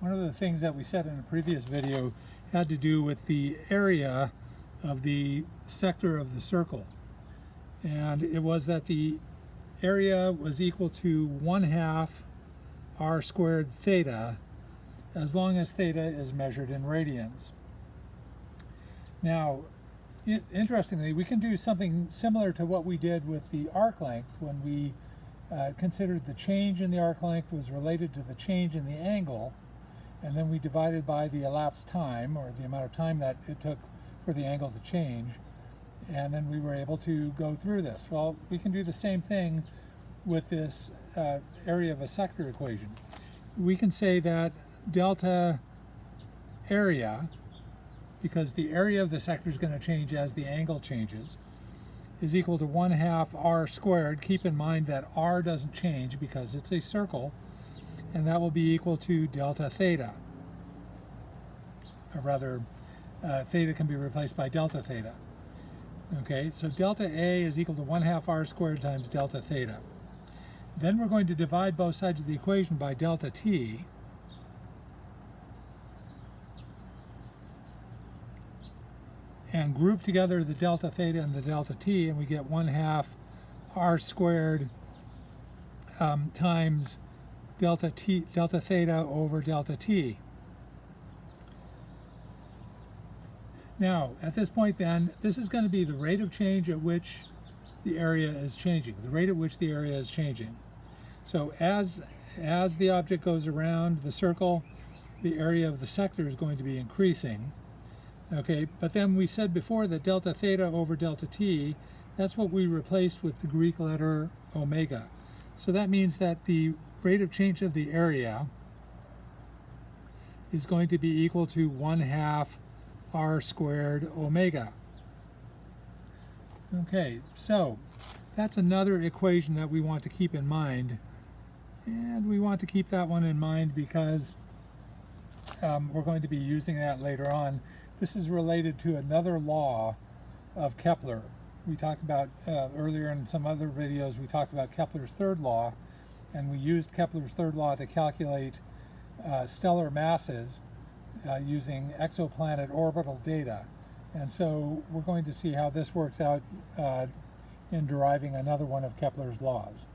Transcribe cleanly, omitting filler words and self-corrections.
One of the things that we said in a previous video had to do with the area of the sector of the circle. And it was that the area was equal to 1/2 r squared theta, as long as theta is measured in radians. Now, interestingly, we can do something similar to what we did with the arc length when we considered the change in the arc length was related to the change in the angle, and then we divided by the elapsed time, or the amount of time that it took for the angle to change, and then we were able to go through this. Well, we can do the same thing with this area of a sector equation. We can say that delta area, because the area of the sector is going to change as the angle changes, is equal to 1/2 r squared. Keep in mind that r doesn't change because it's a circle, and that will be equal to delta theta. Or rather, theta can be replaced by delta theta. Okay, so delta A is equal to 1/2 r squared times delta theta. Then we're going to divide both sides of the equation by delta t, and group together the delta theta and the delta t, and we get 1/2 r squared times delta theta over delta t. Now, at this point then, this is going to be the rate of change at which the area is changing, the rate at which the area is changing. So as the object goes around the circle, the area of the sector is going to be increasing. Okay, but then we said before that delta theta over delta t, that's what we replaced with the Greek letter omega. So that means that the rate of change of the area is going to be equal to 1/2 r squared omega. Okay, so that's another equation that we want to keep in mind. And we want to keep that one in mind because we're going to be using that later on. This is related to another law of Kepler. We talked about earlier in some other videos, we talked about Kepler's third law, and we used Kepler's third law to calculate stellar masses using exoplanet orbital data. And so we're going to see how this works out in deriving another one of Kepler's laws.